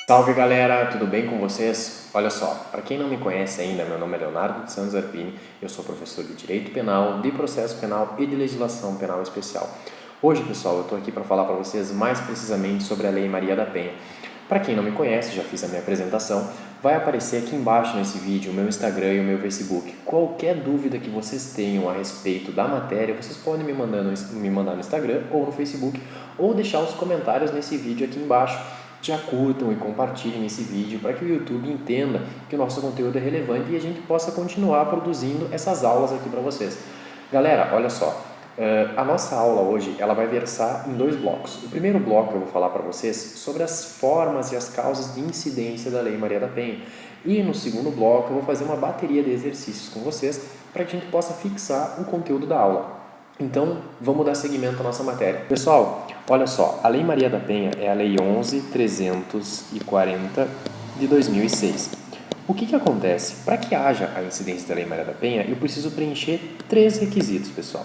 Salve galera, tudo bem com vocês? Olha só, para quem não me conhece ainda, meu nome é Leonardo de Santos Arpini, eu sou professor de Direito Penal, de Processo Penal e de Legislação Penal Especial. Hoje, pessoal, eu estou aqui para falar para vocês mais precisamente sobre a Lei Maria da Penha. Para quem não me conhece, já fiz a minha apresentação, vai aparecer aqui embaixo nesse vídeo o meu Instagram e o meu Facebook. Qualquer dúvida que vocês tenham a respeito da matéria, vocês podem me mandar no Instagram ou no Facebook, ou deixar os comentários nesse vídeo aqui embaixo. Já curtam e compartilhem esse vídeo para que o YouTube entenda que o nosso conteúdo é relevante e a gente possa continuar produzindo essas aulas aqui para vocês. Galera, olha só, a nossa aula hoje ela vai versar em dois blocos. O primeiro bloco eu vou falar para vocês sobre as formas e as causas de incidência da Lei Maria da Penha. E no segundo bloco eu vou fazer uma bateria de exercícios com vocês para que a gente possa fixar o conteúdo da aula. Então, vamos dar seguimento à nossa matéria. Pessoal, olha só, a Lei Maria da Penha é a Lei 11.340 de 2006. O que acontece? Para que haja a incidência da Lei Maria da Penha, eu preciso preencher 3 requisitos, pessoal.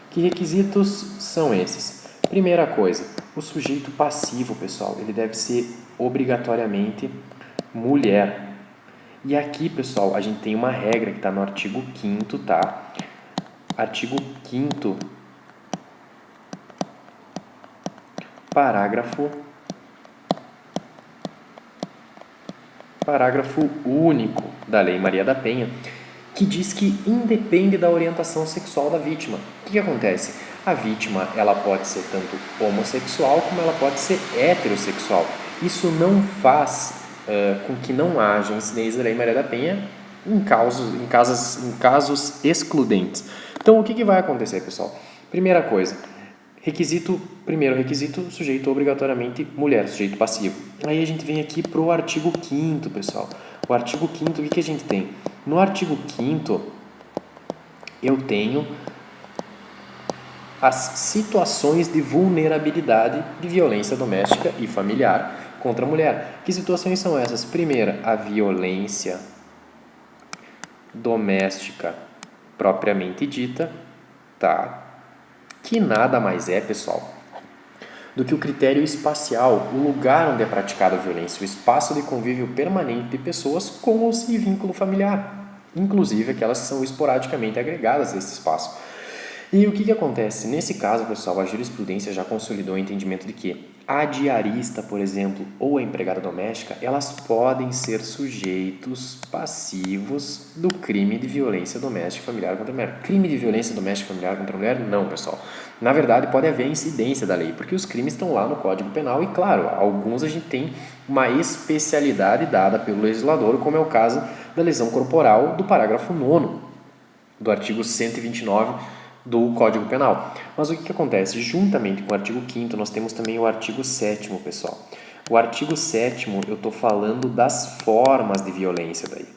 Que requisitos são esses? Primeira coisa, o sujeito passivo, pessoal, ele deve ser obrigatoriamente mulher. E aqui, pessoal, a gente tem uma regra que está no artigo 5º, tá? Artigo 5º, parágrafo único da Lei Maria da Penha, que diz que independe da orientação sexual da vítima. O que acontece? A vítima ela pode ser tanto homossexual como ela pode ser heterossexual. Isso não faz com que não haja incidência da Lei Maria da Penha em casos excludentes. Então, o que vai acontecer, pessoal? Primeira coisa, primeiro requisito, sujeito obrigatoriamente mulher, sujeito passivo. Aí a gente vem aqui para o artigo 5º, pessoal. O artigo 5º, o que a gente tem? No artigo 5º, eu tenho as situações de vulnerabilidade de violência doméstica e familiar contra a mulher. Que situações são essas? Primeira, a violência doméstica propriamente dita, tá? Que nada mais é, pessoal, do que o critério espacial, o lugar onde é praticada a violência, o espaço de convívio permanente de pessoas com ou sem vínculo familiar, inclusive aquelas que são esporadicamente agregadas a esse espaço. E o que acontece? Nesse caso, pessoal, a jurisprudência já consolidou o entendimento de que a diarista, por exemplo, ou a empregada doméstica, elas podem ser sujeitos passivos do crime de violência doméstica familiar contra a mulher. Crime de violência doméstica familiar contra a mulher? Não, pessoal. Na verdade, pode haver incidência da lei, porque os crimes estão lá no Código Penal e, claro, alguns a gente tem uma especialidade dada pelo legislador, como é o caso da lesão corporal do parágrafo 9º do artigo 129 do Código Penal. Mas o que acontece? Juntamente com o artigo 5º, nós temos também o artigo 7º, pessoal. O artigo 7º, eu estou falando das formas de violência daí. O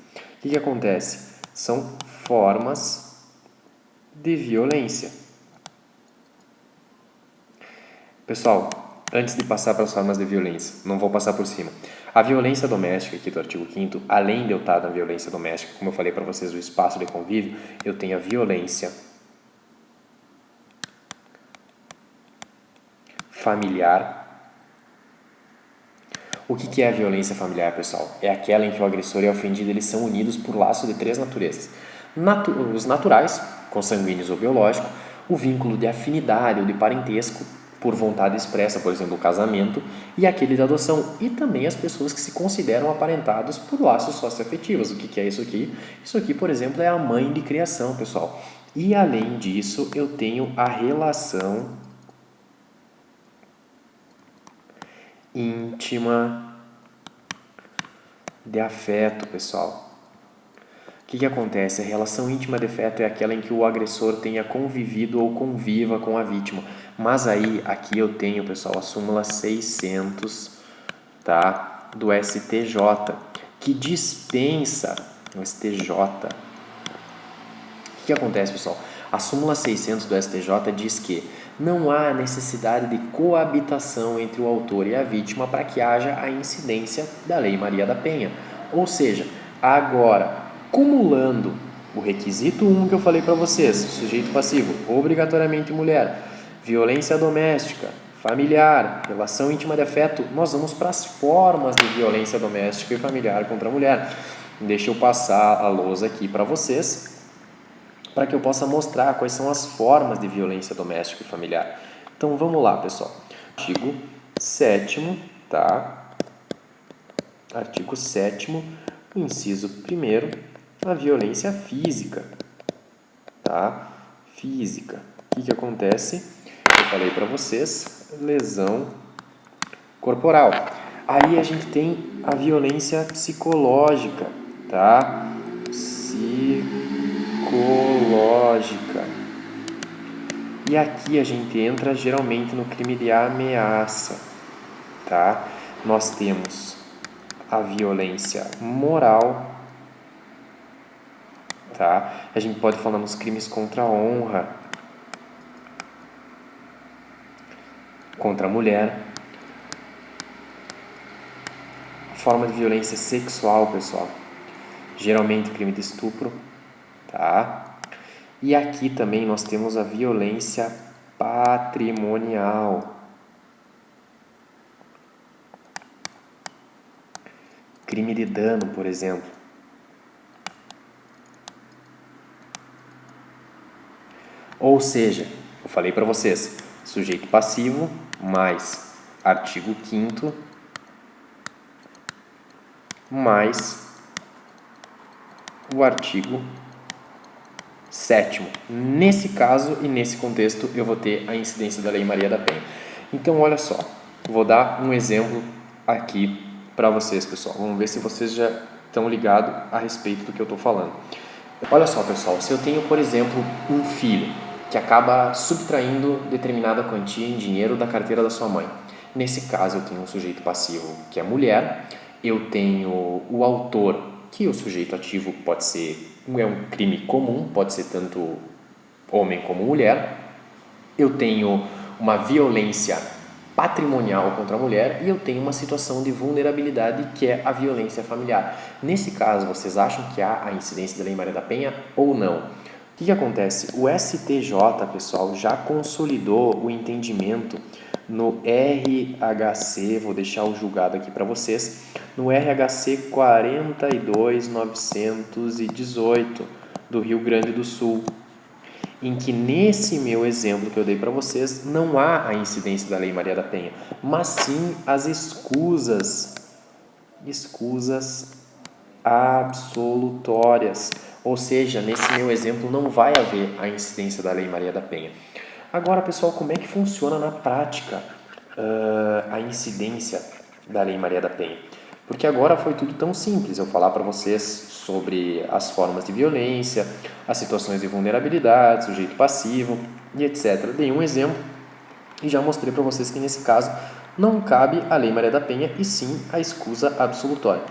que acontece? São formas de violência. Pessoal, antes de passar para as formas de violência, não vou passar por cima. A violência doméstica aqui do artigo 5º, além de eu estar na violência doméstica, como eu falei para vocês, o espaço de convívio, eu tenho a violência familiar. O que é a violência familiar, pessoal? É aquela em que o agressor e a ofendida eles são unidos por laço de 3 naturezas. Os naturais, consanguíneos ou biológicos, o vínculo de afinidade ou de parentesco, por vontade expressa, por exemplo, o casamento, e aquele da adoção, e também as pessoas que se consideram aparentados por laços socioafetivos. O que é isso aqui? Isso aqui, por exemplo, é a mãe de criação, pessoal. E além disso, eu tenho a relação íntima de afeto, pessoal. O que acontece? A relação íntima de afeto é aquela em que o agressor tenha convivido ou conviva com a vítima. Mas aí, aqui eu tenho, pessoal, a súmula 600, tá? Do STJ, que dispensa o STJ. O que acontece, pessoal? A súmula 600 do STJ diz que não há necessidade de coabitação entre o autor e a vítima para que haja a incidência da Lei Maria da Penha. Ou seja, agora, cumulando o requisito 1 que eu falei para vocês, sujeito passivo, obrigatoriamente mulher, violência doméstica, familiar, relação íntima de afeto, nós vamos para as formas de violência doméstica e familiar contra a mulher. Deixa eu passar a lousa aqui para vocês, para que eu possa mostrar quais são as formas de violência doméstica e familiar. Então vamos lá, pessoal. Artigo 7º, tá? Artigo 7º, inciso 1º, a violência física, tá? Física. O que acontece? Eu falei para vocês, lesão corporal. Aí a gente tem a violência psicológica, tá? Psicológica. E aqui a gente entra geralmente no crime de ameaça, tá? Nós temos a violência moral, tá? A gente pode falar nos crimes contra a honra, contra a mulher. Forma de violência sexual, pessoal. Geralmente crime de estupro, tá? E aqui também nós temos a violência patrimonial. Crime de dano, por exemplo. Ou seja, eu falei para vocês, sujeito passivo mais artigo 5º mais o artigo 7º. Nesse caso e nesse contexto eu vou ter a incidência da Lei Maria da Penha. Então, olha só, vou dar um exemplo aqui para vocês, pessoal. Vamos ver se vocês já estão ligados a respeito do que eu estou falando. Olha só, pessoal, se eu tenho, por exemplo, um filho que acaba subtraindo determinada quantia em dinheiro da carteira da sua mãe. Nesse caso, eu tenho um sujeito passivo, que é a mulher, eu tenho o autor, que o sujeito ativo pode ser, é um crime comum, pode ser tanto homem como mulher, eu tenho uma violência patrimonial contra a mulher e eu tenho uma situação de vulnerabilidade que é a violência familiar. Nesse caso, vocês acham que há a incidência da Lei Maria da Penha ou não? O que acontece? O STJ, pessoal, já consolidou o entendimento no RHC, vou deixar o julgado aqui para vocês, no RHC 42918 do Rio Grande do Sul, em que nesse meu exemplo que eu dei para vocês, não há a incidência da Lei Maria da Penha, mas sim as escusas absolutórias. Ou seja, nesse meu exemplo não vai haver a incidência da Lei Maria da Penha. Agora, pessoal, como é que funciona na prática a incidência da Lei Maria da Penha? Porque agora foi tudo tão simples, eu falar para vocês sobre as formas de violência, as situações de vulnerabilidade, sujeito passivo e etc. Dei um exemplo e já mostrei para vocês que nesse caso não cabe a Lei Maria da Penha e sim a escusa absolutória.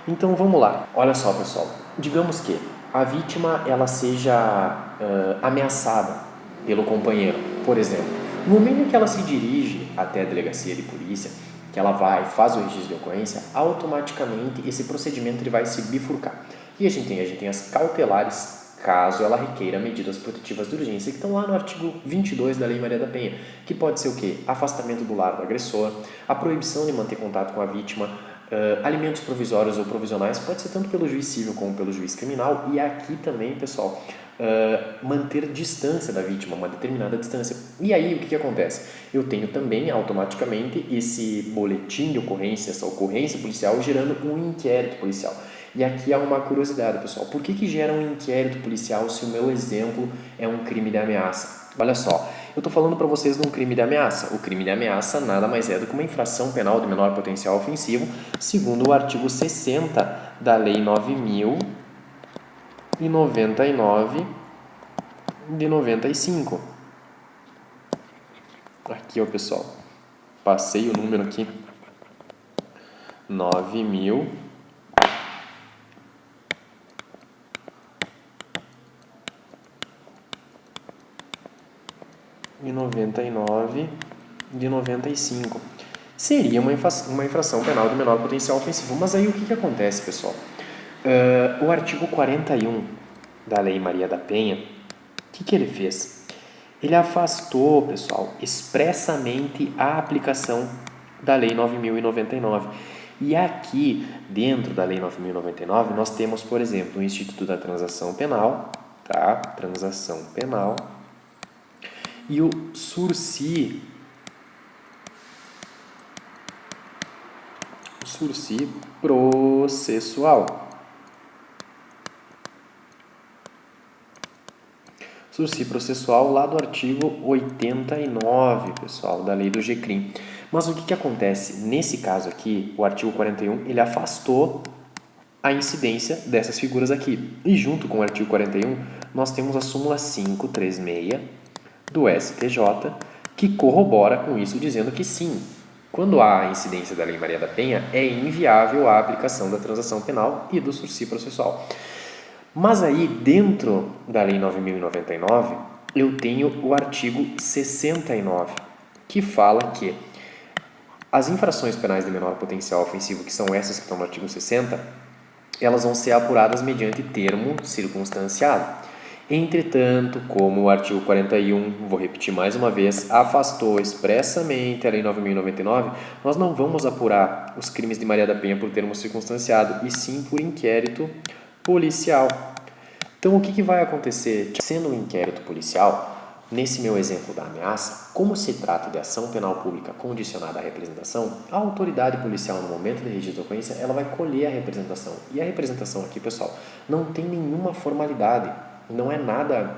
Então vamos lá, olha só, pessoal, digamos que a vítima ela seja ameaçada pelo companheiro, por exemplo. No momento em que ela se dirige até a delegacia de polícia, que ela faz o registro de ocorrência, automaticamente esse procedimento ele vai se bifurcar. E a gente tem as cautelares, caso ela requeira medidas protetivas de urgência, que estão lá no artigo 22 da Lei Maria da Penha, que pode ser o quê? Afastamento do lar do agressor, a proibição de manter contato com a vítima, alimentos provisórios ou provisionais, pode ser tanto pelo juiz civil como pelo juiz criminal, e aqui também, pessoal, manter distância da vítima, uma determinada distância. E aí o que acontece? Eu tenho também automaticamente esse boletim de ocorrência, essa ocorrência policial gerando um inquérito policial. E aqui há uma curiosidade, pessoal. Por que gera um inquérito policial se o meu exemplo é um crime de ameaça? Olha só, eu estou falando para vocês de um crime de ameaça. O crime de ameaça nada mais é do que uma infração penal de menor potencial ofensivo, segundo o artigo 60 da Lei 9.099 de 95. Aqui, ó, pessoal. Passei o número aqui. 9.099 de 95. Seria uma infração penal de menor potencial ofensivo. Mas aí o que acontece, pessoal? O artigo 41 da Lei Maria da Penha, o que ele fez? ele afastou, pessoal, expressamente a aplicação da Lei 9.099. E aqui, dentro da Lei 9.099, nós temos, por exemplo, o Instituto da Transação Penal, tá? Transação Penal, e o sursi processual. Sursi processual lá do artigo 89, pessoal, da lei do GCRIM. Mas o que acontece? Nesse caso aqui, o artigo 41, ele afastou a incidência dessas figuras aqui. E junto com o artigo 41, nós temos a súmula 536 do STJ, que corrobora com isso, dizendo que sim, quando há a incidência da Lei Maria da Penha, é inviável a aplicação da transação penal e do sursi processual. Mas aí, dentro da Lei 9.099, eu tenho o artigo 69, que fala que as infrações penais de menor potencial ofensivo, que são essas que estão no artigo 60, elas vão ser apuradas mediante termo circunstanciado. Entretanto, como o artigo 41, vou repetir mais uma vez, afastou expressamente a Lei 9.099, nós não vamos apurar os crimes de Maria da Penha por termo circunstanciado, e sim por inquérito policial. Então, o que vai acontecer? Sendo um inquérito policial, nesse meu exemplo da ameaça, como se trata de ação penal pública condicionada à representação, a autoridade policial, no momento de registro de ocorrência, ela vai colher a representação. E a representação aqui, pessoal, não tem nenhuma formalidade, não é nada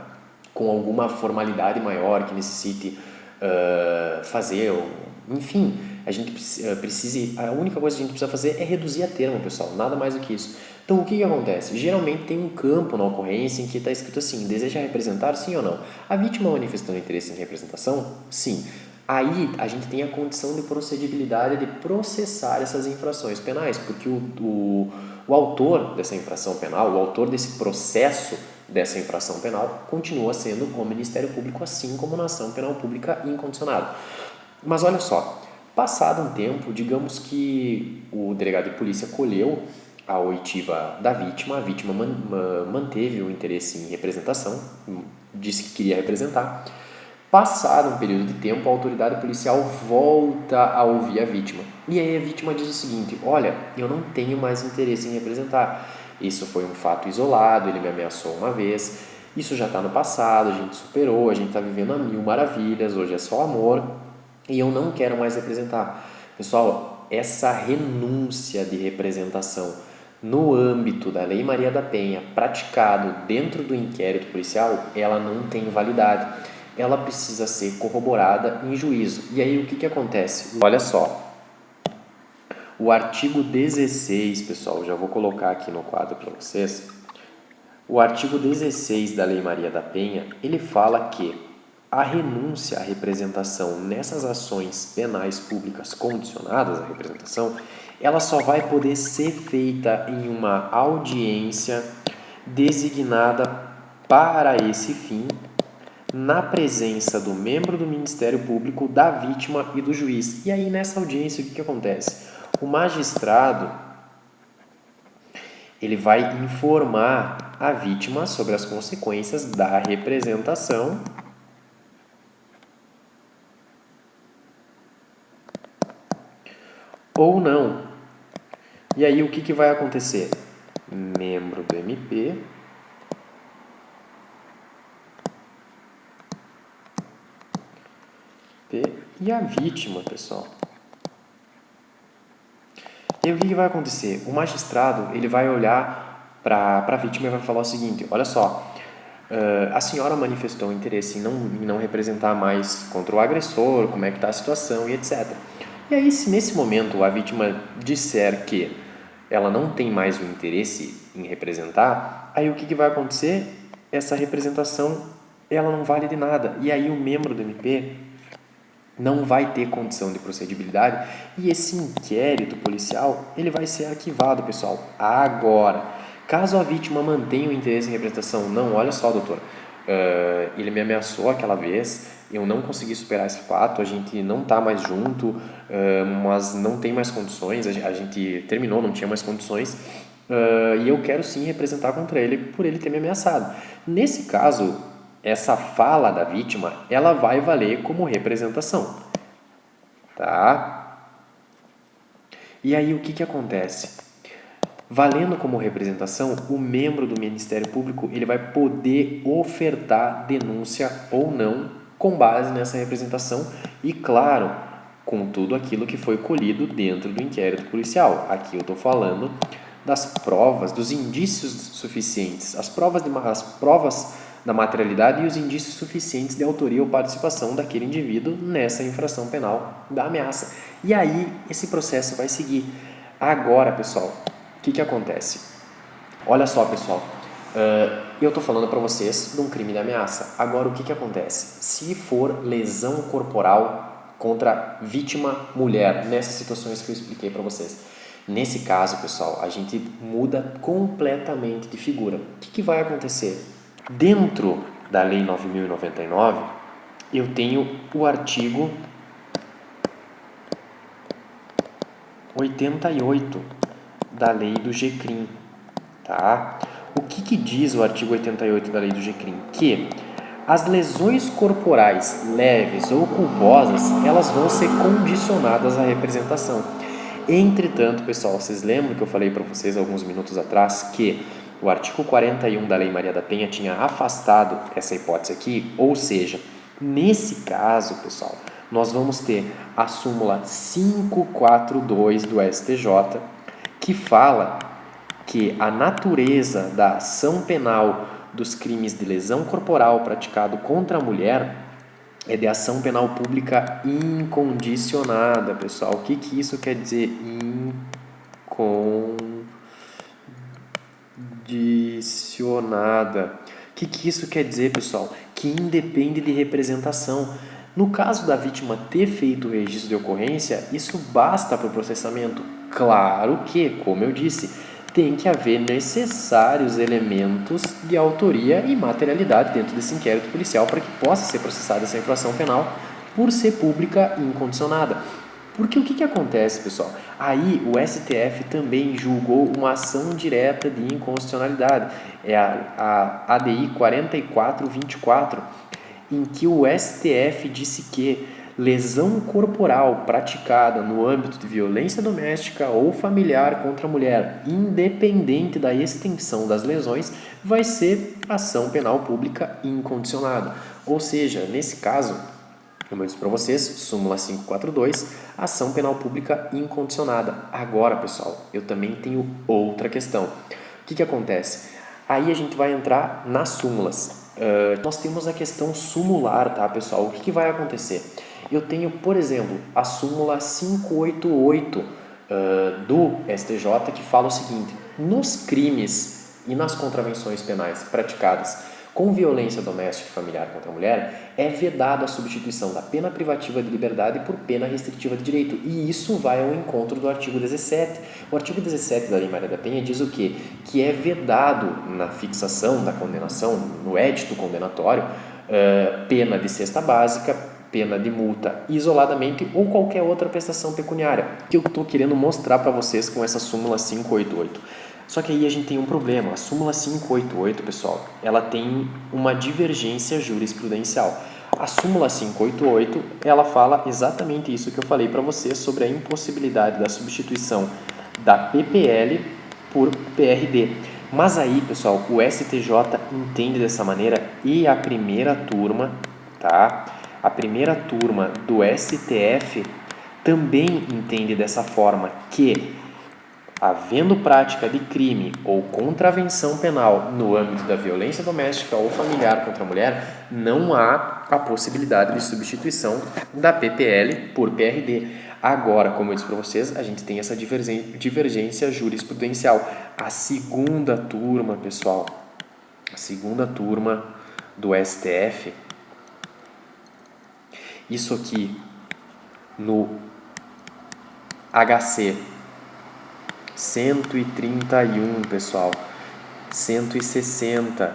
com alguma formalidade maior que necessite fazer, enfim, a gente a única coisa que a gente precisa fazer é reduzir a termo, pessoal, nada mais do que isso. Então, o que acontece? Geralmente tem um campo na ocorrência em que está escrito assim, deseja representar, sim ou não? A vítima manifestou interesse em representação? Sim. Aí, a gente tem a condição de procedibilidade de processar essas infrações penais, porque o autor dessa infração penal, o autor desse processo dessa infração penal, continua sendo o Ministério Público, assim como na ação penal pública incondicionada. Mas olha só, passado um tempo, digamos que o delegado de polícia colheu a oitiva da vítima, a vítima manteve o interesse em representação, disse que queria representar. Passado um período de tempo, a autoridade policial volta a ouvir a vítima. E aí a vítima diz o seguinte: olha, eu não tenho mais interesse em representar. Isso foi um fato isolado, ele me ameaçou uma vez, isso já está no passado, a gente superou, a gente está vivendo a mil maravilhas, hoje é só amor e eu não quero mais representar. Pessoal, essa renúncia de representação no âmbito da Lei Maria da Penha, praticado dentro do inquérito policial, ela não tem validade. Ela precisa ser corroborada em juízo. E aí o que acontece? Olha só, o artigo 16, pessoal, já vou colocar aqui no quadro para vocês. O artigo 16 da Lei Maria da Penha, ele fala que a renúncia à representação nessas ações penais públicas condicionadas à representação, ela só vai poder ser feita em uma audiência designada para esse fim, na presença do membro do Ministério Público, da vítima e do juiz. E aí, nessa audiência, o que acontece? O magistrado, ele vai informar a vítima sobre as consequências da representação ou não. E aí, o que vai acontecer? Membro do MP e a vítima, pessoal. E aí, o que vai acontecer? O magistrado, ele vai olhar para a vítima e vai falar o seguinte: olha só, a senhora manifestou interesse em não representar mais contra o agressor, como é que está a situação e etc. E aí, se nesse momento a vítima disser que ela não tem mais o interesse em representar, aí o que vai acontecer? Essa representação, ela não vale de nada. E aí o membro do MP não vai ter condição de procedibilidade e esse inquérito policial, ele vai ser arquivado, pessoal. Agora, caso a vítima mantenha o interesse em representação, não, olha só, doutor, ele me ameaçou aquela vez, eu não consegui superar esse fato, a gente não está mais junto, mas não tem mais condições, a gente terminou, não tinha mais condições, e eu quero sim representar contra ele por ele ter me ameaçado. Nesse caso, essa fala da vítima, ela vai valer como representação, tá? E aí o que acontece? Valendo como representação, o membro do Ministério Público ele vai poder ofertar denúncia ou não com base nessa representação e, claro, com tudo aquilo que foi colhido dentro do inquérito policial. Aqui eu estou falando das provas, dos indícios suficientes, as provas da materialidade e os indícios suficientes de autoria ou participação daquele indivíduo nessa infração penal da ameaça. E aí esse processo vai seguir. Agora, pessoal, o que acontece? Olha só, pessoal, eu estou falando para vocês de um crime de ameaça. Agora, o que acontece? Se for lesão corporal contra vítima mulher, nessas situações que eu expliquei para vocês. Nesse caso, pessoal, a gente muda completamente de figura. O que vai acontecer? Dentro da Lei 9.099, eu tenho o artigo 88 da Lei do GCRIM, tá? O que diz o artigo 88 da Lei do GCRIM? Que as lesões corporais leves ou culposas, elas vão ser condicionadas à representação. Entretanto, pessoal, vocês lembram que eu falei para vocês alguns minutos atrás que o artigo 41 da Lei Maria da Penha tinha afastado essa hipótese aqui? Ou seja, nesse caso, pessoal, nós vamos ter a súmula 542 do STJ, que fala que a natureza da ação penal dos crimes de lesão corporal praticado contra a mulher é de ação penal pública incondicionada, pessoal. O que isso quer dizer? Incondicionada. O que isso quer dizer, pessoal? Que independe de representação. No caso da vítima ter feito o registro de ocorrência, isso basta para o processamento. Claro que, como eu disse, tem que haver necessários elementos de autoria e materialidade dentro desse inquérito policial para que possa ser processada essa infração penal por ser pública e incondicionada. Porque o que acontece, pessoal? Aí o STF também julgou uma ação direta de inconstitucionalidade, é a ADI 4424, em que o STF disse que lesão corporal praticada no âmbito de violência doméstica ou familiar contra a mulher, independente da extensão das lesões, vai ser ação penal pública incondicionada. Ou seja, nesse caso, como eu disse para vocês, súmula 542, ação penal pública incondicionada. Agora, pessoal, eu também tenho outra questão. O que acontece? Aí a gente vai entrar nas súmulas. Nós temos a questão sumular, tá, pessoal? O que vai acontecer? Eu tenho, por exemplo, a súmula 588 do STJ, que fala o seguinte: nos crimes e nas contravenções penais praticadas com violência doméstica e familiar contra a mulher, é vedada a substituição da pena privativa de liberdade por pena restritiva de direito. E isso vai ao encontro do artigo 17. O artigo 17 da Lei Maria da Penha diz o quê? Que é vedado na fixação da condenação, no édito condenatório, pena de cesta básica, pena de multa isoladamente ou qualquer outra prestação pecuniária, que eu estou querendo mostrar para vocês com essa súmula 588. Só que aí a gente tem um problema. A súmula 588, pessoal, ela tem uma divergência jurisprudencial. A súmula 588, ela fala exatamente isso que eu falei para vocês sobre a impossibilidade da substituição da PPL por PRD. Mas aí, pessoal, o STJ entende dessa maneira e a primeira turma, tá? A primeira turma do STF também entende dessa forma que, havendo prática de crime ou contravenção penal no âmbito da violência doméstica ou familiar contra a mulher, não há a possibilidade de substituição da PPL por PRD. Agora, como eu disse para vocês, a gente tem essa divergência jurisprudencial. A segunda turma, pessoal, a segunda turma do STF, isso aqui no HC 131, pessoal, 160,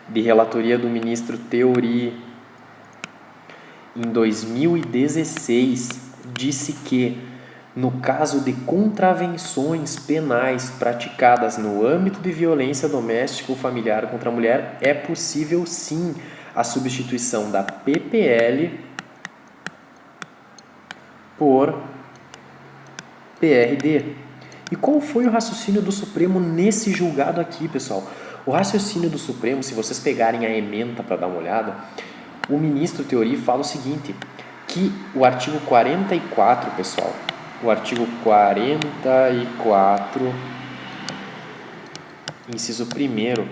de relatoria do ministro Theory, em 2016, disse que No caso de contravenções penais praticadas no âmbito de violência doméstica ou familiar contra a mulher, é possível sim a substituição da PPL por PRD. E qual foi o raciocínio do Supremo nesse julgado aqui, pessoal? O raciocínio do Supremo, se vocês pegarem a ementa para dar uma olhada, o ministro Teori fala o seguinte, que o artigo 44, pessoal, o artigo 44, inciso 1º,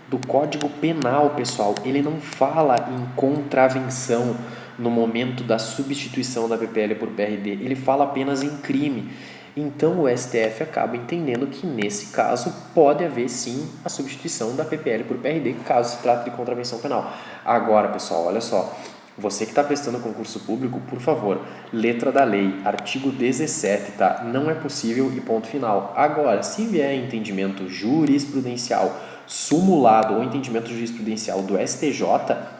do Código Penal, pessoal, ele não fala em contravenção no momento da substituição da PPL por PRD, ele fala apenas em crime. Então o STF acaba entendendo que nesse caso pode haver sim a substituição da PPL por PRD, caso se trate de contravenção penal. Agora, pessoal, olha só, você que está prestando concurso público, por favor, letra da lei, artigo 17, tá? Não é possível e ponto final. Agora, se vier entendimento jurisprudencial sumulado ou entendimento jurisprudencial do STJ,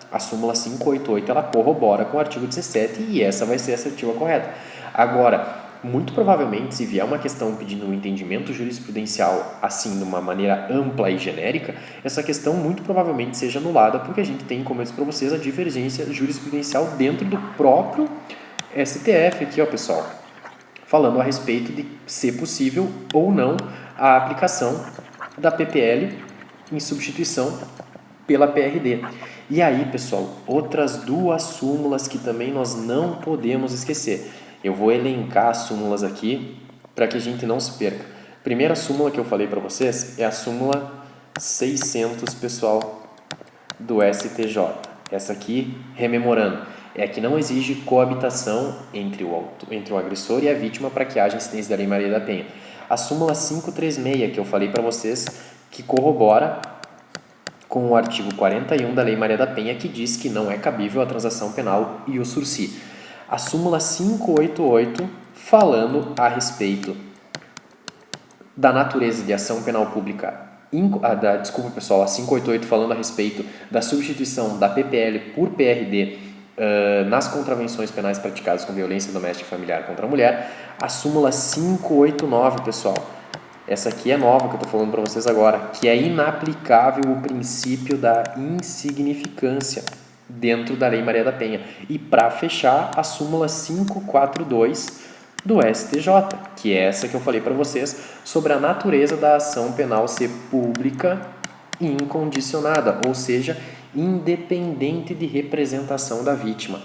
a súmula 588 ela corrobora com o artigo 17 e essa vai ser a assertiva correta. Agora, muito provavelmente, se vier uma questão pedindo um entendimento jurisprudencial assim, de uma maneira ampla e genérica, essa questão muito provavelmente seja anulada, porque a gente tem, como eu disse para vocês, a divergência jurisprudencial dentro do próprio STF aqui, ó, pessoal, falando a respeito de ser possível ou não a aplicação da PPL em substituição pela PRD. E aí, pessoal, outras duas súmulas que também nós não podemos esquecer. Eu vou elencar as súmulas aqui para que a gente não se perca. Primeira súmula que eu falei para vocês é a súmula 600, pessoal, do STJ. Essa aqui, rememorando, é a que não exige coabitação entre o agressor e a vítima para que haja incidência da Lei Maria da Penha. A súmula 536, que eu falei para vocês, que corrobora com o artigo 41 da Lei Maria da Penha, que diz que não é cabível a transação penal e o sursi. A súmula 588, falando a respeito da natureza de ação penal pública, desculpa pessoal, a 588 falando a respeito da substituição da PPL por PRD nas contravenções penais praticadas com violência doméstica e familiar contra a mulher. A súmula 589, pessoal, essa aqui é nova que eu estou falando para vocês agora, que é inaplicável o princípio da insignificância dentro da Lei Maria da Penha. E para fechar, a súmula 542 do STJ, que é essa que eu falei para vocês sobre a natureza da ação penal ser pública e incondicionada, ou seja, independente de representação da vítima.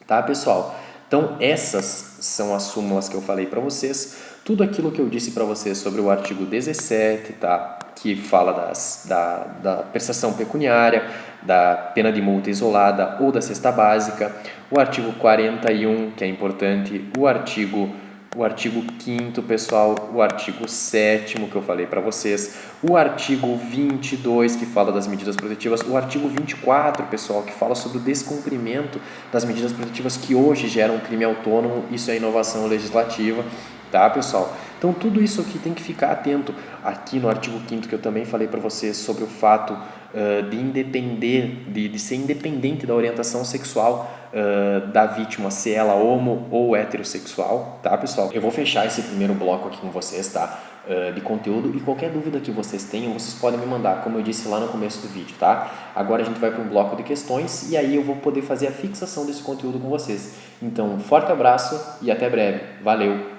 Tá, pessoal? Então, essas são as súmulas que eu falei para vocês. Tudo aquilo que eu disse para vocês sobre o artigo 17, tá? Que fala da prestação pecuniária, da pena de multa isolada ou da cesta básica, o artigo 41, que é importante, o artigo 5º, pessoal, o artigo 7º, que eu falei para vocês, o artigo 22, que fala das medidas protetivas, o artigo 24, pessoal, que fala sobre o descumprimento das medidas protetivas que hoje geram crime autônomo, isso é inovação legislativa, tá, pessoal? Então, tudo isso aqui tem que ficar atento. Aqui no artigo 5º, que eu também falei para vocês sobre o fato de ser independente da orientação sexual da vítima, se ela homo ou heterossexual, tá, pessoal? Eu vou fechar esse primeiro bloco aqui com vocês, tá? De conteúdo, e qualquer dúvida que vocês tenham, vocês podem me mandar, como eu disse lá no começo do vídeo, tá? Agora a gente vai para um bloco de questões e aí eu vou poder fazer a fixação desse conteúdo com vocês. Então, um forte abraço e até breve. Valeu!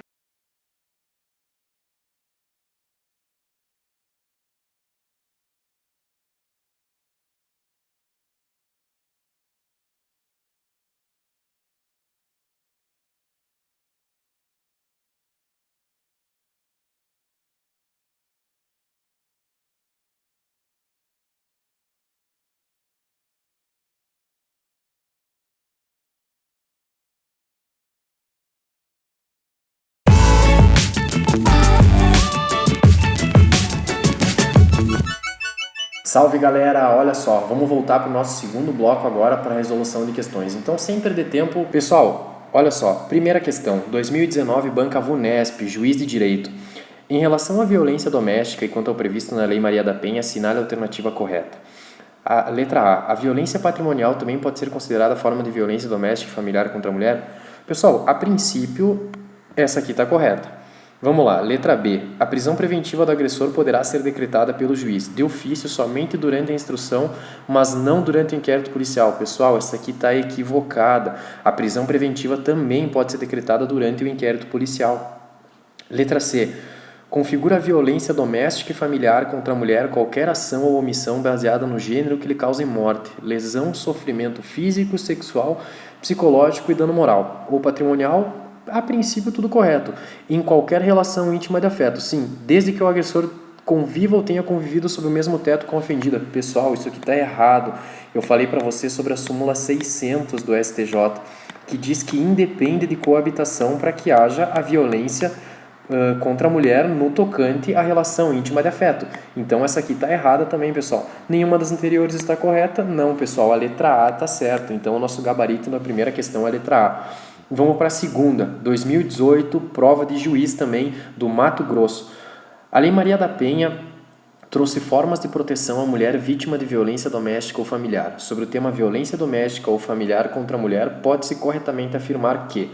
Salve galera, olha só, vamos voltar para o nosso segundo bloco agora para a resolução de questões. Então, sem perder tempo, pessoal, olha só, primeira questão, 2019, Banca Vunesp, juiz de direito. Em relação à violência doméstica e quanto ao previsto na Lei Maria da Penha, assinale a alternativa correta. A letra A, a violência patrimonial também pode ser considerada forma de violência doméstica e familiar contra a mulher? Pessoal, a princípio, Essa aqui está correta. Vamos lá, letra B. A prisão preventiva do agressor poderá ser decretada pelo juiz de ofício somente durante a instrução, mas não durante o inquérito policial. Pessoal, essa aqui está equivocada. A prisão preventiva também pode ser decretada durante o inquérito policial. Letra C. Configura a violência doméstica e familiar contra a mulher qualquer ação ou omissão baseada no gênero que lhe cause morte, lesão, sofrimento físico, sexual, psicológico e dano moral ou patrimonial. A princípio, tudo correto. Em qualquer relação íntima de afeto, sim, desde que o agressor conviva ou tenha convivido sob o mesmo teto com a ofendida. Pessoal, isso aqui está errado. Eu falei para você sobre a súmula 600 do STJ, que diz que independe de coabitação para que haja a violência contra a mulher no tocante à relação íntima de afeto. Então, essa aqui está errada também, pessoal. Nenhuma das anteriores está correta? Não, pessoal, a letra A está certa. Então, o nosso gabarito na primeira questão é a letra A. Vamos para a segunda, 2018, prova de juiz também do Mato Grosso. A Lei Maria da Penha trouxe formas de proteção à mulher vítima de violência doméstica ou familiar. Sobre o tema violência doméstica ou familiar contra a mulher, pode-se corretamente afirmar que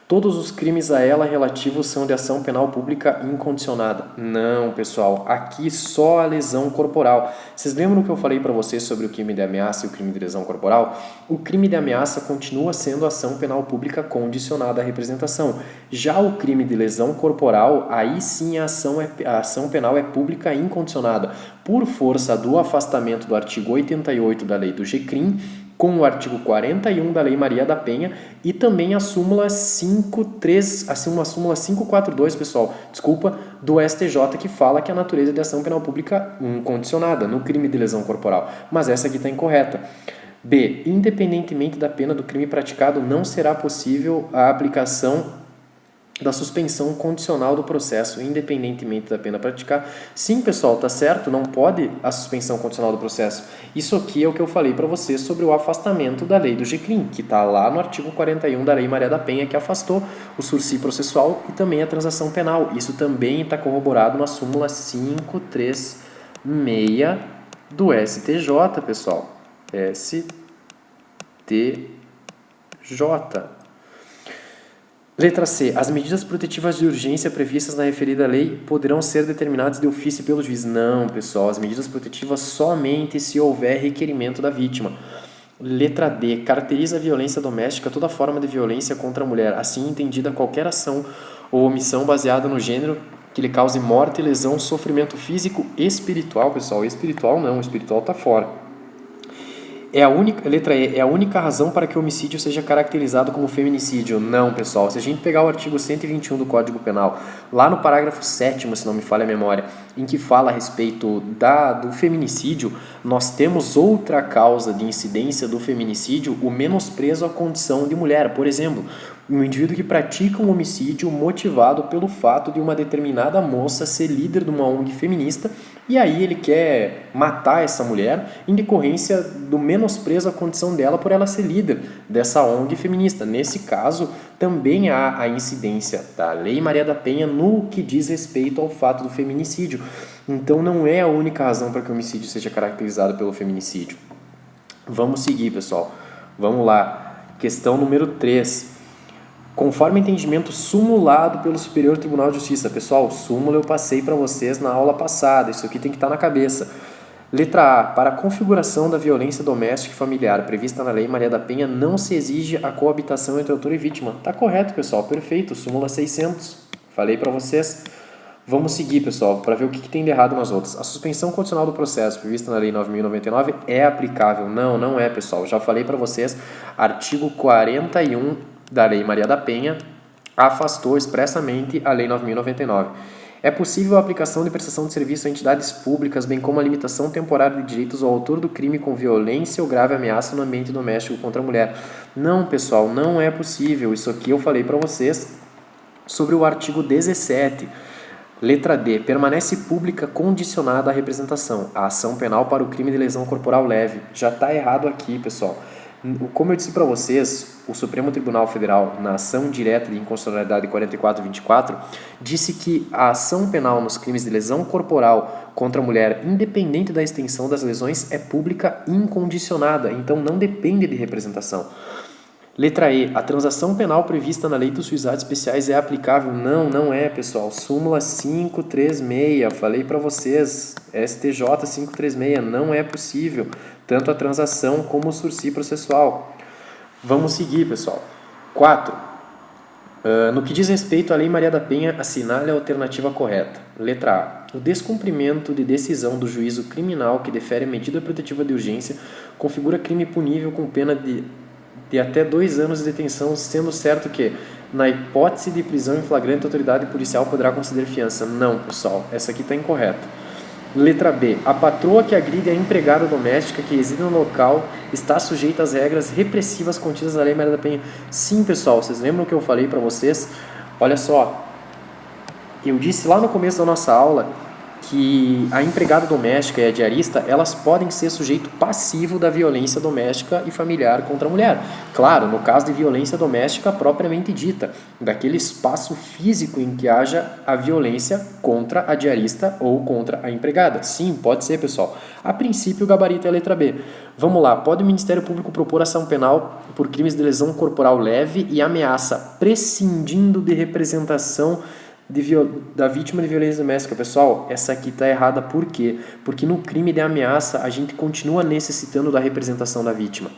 todos os crimes a ela relativos são de ação penal pública incondicionada. Não, pessoal, aqui só a lesão corporal. Vocês lembram que eu falei para vocês sobre o crime de ameaça e o crime de lesão corporal? O crime de ameaça continua sendo ação penal pública condicionada à representação. Já o crime de lesão corporal, aí sim a ação penal é pública incondicionada, por força do afastamento do artigo 88 da lei do GCRIM, com o artigo 41 da Lei Maria da Penha e também a súmula 542, pessoal, desculpa, do STJ, que fala que a natureza de ação penal pública incondicionada no crime de lesão corporal. Mas essa aqui está incorreta. B. Independentemente da pena do crime praticado, não será possível a aplicação da suspensão condicional do processo, independentemente da pena praticada. Sim, pessoal, tá certo? Não pode a suspensão condicional do processo. Isso aqui é o que eu falei para vocês sobre o afastamento da lei do GCRIM, que está lá no artigo 41 da Lei Maria da Penha, que afastou o sursi processual e também a transação penal. Isso também está corroborado na súmula 536 do STJ, pessoal. STJ. Letra C. As medidas protetivas de urgência previstas na referida lei poderão ser determinadas de ofício pelo juiz. Não, pessoal. As medidas protetivas somente se houver requerimento da vítima. Letra D. Caracteriza a violência doméstica toda forma de violência contra a mulher, assim entendida qualquer ação ou omissão baseada no gênero que lhe cause morte, lesão, sofrimento físico e espiritual, pessoal. Espiritual não, espiritual está fora. Letra E, é a única razão para que o homicídio seja caracterizado como feminicídio. Não, pessoal. Se a gente pegar o artigo 121 do Código Penal, lá no parágrafo 7º, se não me falha a memória, em que fala a respeito do feminicídio, nós temos outra causa de incidência do feminicídio, o menosprezo à condição de mulher. Por exemplo, um indivíduo que pratica um homicídio motivado pelo fato de uma determinada moça ser líder de uma ONG feminista e aí ele quer matar essa mulher em decorrência do menosprezo à condição dela por ela ser líder dessa ONG feminista. Nesse caso, também há a incidência da Lei Maria da Penha no que diz respeito ao fato do feminicídio. Então, não é a única razão para que o homicídio seja caracterizado pelo feminicídio. Vamos seguir, pessoal. Vamos lá. Questão número 3. Conforme entendimento sumulado pelo Superior Tribunal de Justiça. Pessoal, súmula eu passei para vocês na aula passada. Isso aqui tem que estar na cabeça. Letra A. Para a configuração da violência doméstica e familiar prevista na Lei Maria da Penha, não se exige a coabitação entre autor e vítima. Tá correto, pessoal. Perfeito. Súmula 600. Falei para vocês. Vamos seguir, pessoal, para ver o que tem de errado nas outras. A suspensão condicional do processo prevista na Lei 9.099 é aplicável? Não, não é, pessoal. Já falei para vocês. Artigo 41 da Lei Maria da Penha afastou expressamente a Lei 9.099. É possível a aplicação de prestação de serviço a entidades públicas, bem como a limitação temporária de direitos ao autor do crime com violência ou grave ameaça no ambiente doméstico contra a mulher. Não, pessoal, não é possível. Isso aqui eu falei para vocês sobre o artigo 17. Letra D. Permanece pública condicionada à representação. A ação penal para o crime de lesão corporal leve. Já está errado aqui, pessoal. Como eu disse para vocês, o Supremo Tribunal Federal, na ação direta de inconstitucionalidade 4424, disse que a ação penal nos crimes de lesão corporal contra a mulher, independente da extensão das lesões, é pública incondicionada, então não depende de representação. Letra E. A transação penal prevista na Lei dos Juizados Especiais é aplicável? Não, não é, pessoal. Súmula 536. Falei para vocês. STJ 536. Não é possível. Tanto a transação como o sursi processual. Vamos seguir, pessoal. 4. No que diz respeito à Lei Maria da Penha, assinale a alternativa correta. Letra A. O descumprimento de decisão do juízo criminal que defere medida protetiva de urgência configura crime punível com pena de até 2 anos de detenção, sendo certo que, na hipótese de prisão em flagrante, a autoridade policial poderá conceder fiança. Não, pessoal, essa aqui está incorreta. Letra B. A patroa que agride a empregada doméstica que reside no local está sujeita às regras repressivas contidas na Lei Maria da Penha. Sim, pessoal, vocês lembram que eu falei para vocês? Olha só, eu disse lá no começo da nossa aula que a empregada doméstica e a diarista, elas podem ser sujeito passivo da violência doméstica e familiar contra a mulher. Claro, no caso de violência doméstica propriamente dita, daquele espaço físico em que haja a violência contra a diarista ou contra a empregada. Sim, pode ser, pessoal. A princípio, o gabarito é a letra B. Vamos lá, pode o Ministério Público propor ação penal por crimes de lesão corporal leve e ameaça, prescindindo de representação da vítima de violência doméstica? Pessoal, essa aqui está errada. Por quê? Porque no crime de ameaça a gente continua necessitando da representação da vítima.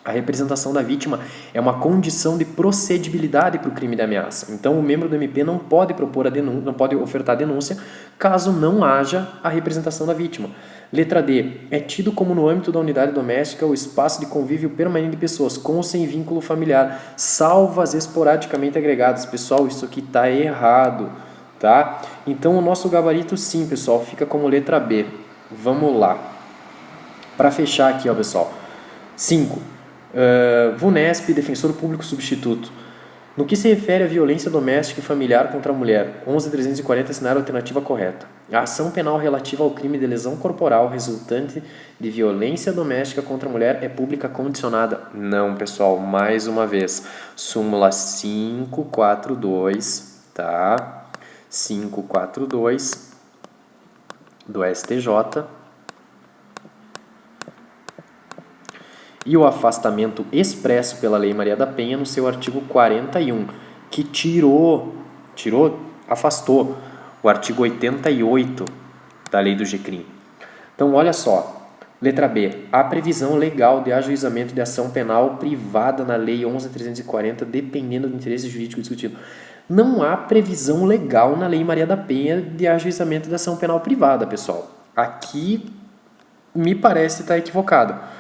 A representação da vítima é uma condição de procedibilidade para o crime de ameaça. Então, o membro do MP não pode propor a denúncia, não pode ofertar denúncia caso não haja a representação da vítima. Letra D. É tido como no âmbito da unidade doméstica o espaço de convívio permanente de pessoas com ou sem vínculo familiar, salvo as esporadicamente agregadas. Pessoal, isso aqui está errado, tá? Então, o nosso gabarito, sim, pessoal, fica como letra B. Vamos lá. Para fechar aqui, ó, pessoal. 5. VUNESP, defensor público substituto. No que se refere à violência doméstica e familiar contra a mulher, 11.340 assinar a alternativa correta. A ação penal relativa ao crime de lesão corporal resultante de violência doméstica contra a mulher é pública condicionada? Não, pessoal, mais uma vez. Súmula 542, tá? 542 do STJ. E o afastamento expresso pela Lei Maria da Penha no seu artigo 41, que afastou o artigo 88 da Lei do GCRIM. Então, olha só, letra B, há previsão legal de ajuizamento de ação penal privada na Lei 11.340, dependendo do interesse jurídico discutido. Não há previsão legal na Lei Maria da Penha de ajuizamento de ação penal privada, pessoal. Aqui me parece estar equivocado.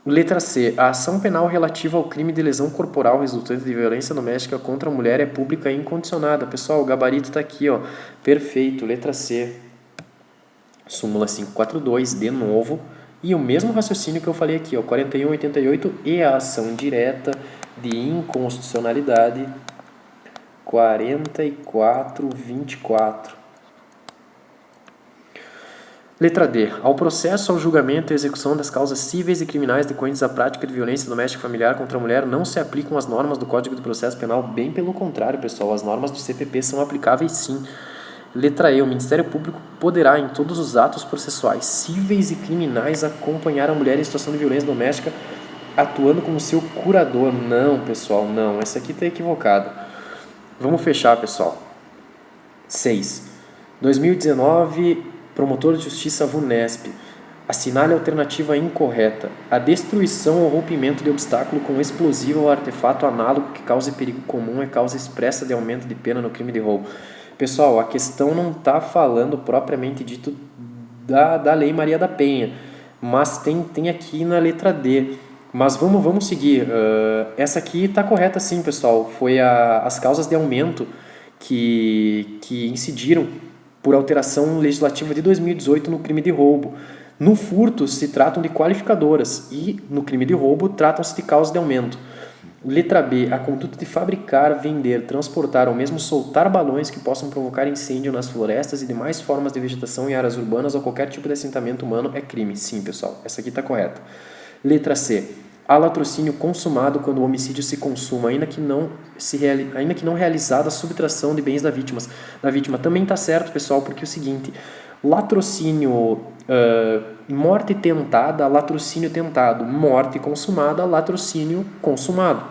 Letra C. A ação penal relativa ao crime de lesão corporal resultante de violência doméstica contra a mulher é pública e incondicionada. Pessoal, o gabarito está aqui, ó. Perfeito. Letra C. Súmula 542, de novo. E o mesmo raciocínio que eu falei aqui, ó. 4188 e a ação direta de inconstitucionalidade 4424. Letra D. Ao processo, ao julgamento e execução das causas cíveis e criminais decorrentes da prática de violência doméstica e familiar contra a mulher não se aplicam as normas do Código do Processo Penal. Bem pelo contrário, pessoal, as normas do CPP são aplicáveis sim. Letra E. O Ministério Público poderá, em todos os atos processuais cíveis e criminais, acompanhar a mulher em situação de violência doméstica, atuando como seu curador. Não, pessoal, não. Essa aqui está equivocada. Vamos fechar, pessoal. 6. 2019... Promotor de Justiça VUNESP. Assinale a alternativa incorreta. A destruição ou rompimento de obstáculo com explosivo ou artefato análogo que cause perigo comum é causa expressa de aumento de pena no crime de roubo. Pessoal, a questão não está falando propriamente dito da Lei Maria da Penha, mas tem aqui na letra D. Mas vamos seguir. Essa aqui está correta sim, pessoal. Foi as causas de aumento que incidiram por alteração legislativa de 2018 no crime de roubo. No furto se tratam de qualificadoras e no crime de roubo tratam-se de causas de aumento. Letra B. A conduta de fabricar, vender, transportar ou mesmo soltar balões que possam provocar incêndio nas florestas e demais formas de vegetação em áreas urbanas ou qualquer tipo de assentamento humano é crime. Sim, pessoal, essa aqui está correta. Letra C. Há latrocínio consumado quando o homicídio se consuma, ainda que não realizada a subtração de bens da vítima. Também está certo, pessoal, porque é o seguinte, latrocínio, morte tentada, latrocínio tentado, morte consumada, latrocínio consumado.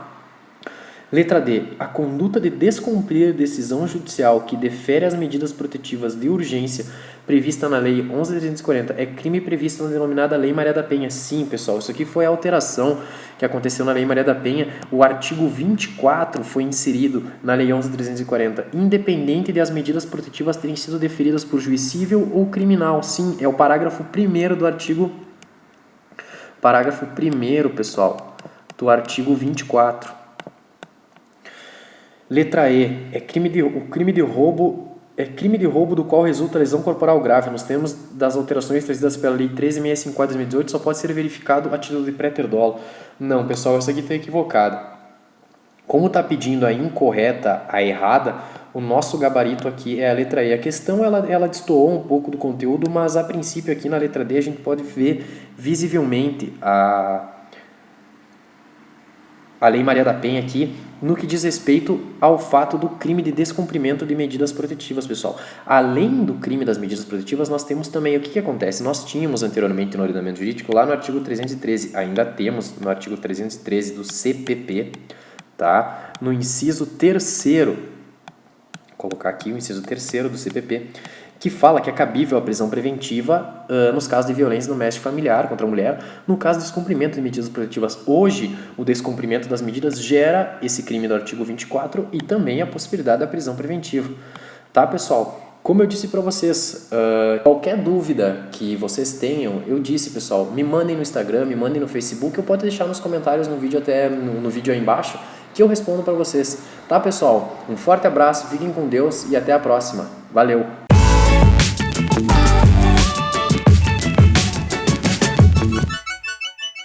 Letra D. A conduta de descumprir decisão judicial que defere as medidas protetivas de urgência prevista na Lei 11.340 é crime previsto na denominada Lei Maria da Penha. Sim, pessoal, isso aqui foi a alteração que aconteceu na Lei Maria da Penha. O artigo 24 foi inserido na Lei 11.340, independente de as medidas protetivas terem sido deferidas por juiz civil ou criminal. Sim, é o parágrafo 1º do artigo... Parágrafo 1º, pessoal, do artigo 24. Letra E. O crime de roubo do qual resulta lesão corporal grave. Nos termos das alterações trazidas pela Lei 13.654 de 2018, só pode ser verificado a título de pré-ter-dolo. Não, pessoal, isso aqui está equivocado. Como está pedindo a incorreta, a errada, o nosso gabarito aqui é a letra E. A questão, ela destoou um pouco do conteúdo, mas a princípio aqui na letra D a gente pode ver visivelmente a Lei Maria da Penha aqui, no que diz respeito ao fato do crime de descumprimento de medidas protetivas, pessoal. Além do crime das medidas protetivas, nós temos também, o que acontece? Nós tínhamos anteriormente no ordenamento jurídico, lá no artigo 313, ainda temos no artigo 313 do CPP, tá? No inciso 3º, vou colocar aqui o inciso 3º do CPP, que fala que é cabível a prisão preventiva nos casos de violência doméstica familiar contra a mulher, no caso de descumprimento de medidas protetivas. Hoje, o descumprimento das medidas gera esse crime do artigo 24 e também a possibilidade da prisão preventiva. Tá, pessoal? Como eu disse para vocês, qualquer dúvida que vocês tenham, eu disse, pessoal, me mandem no Instagram, me mandem no Facebook, ou pode deixar nos comentários no vídeo, até no vídeo aí embaixo, que eu respondo para vocês. Tá, pessoal? Um forte abraço, fiquem com Deus e até a próxima. Valeu!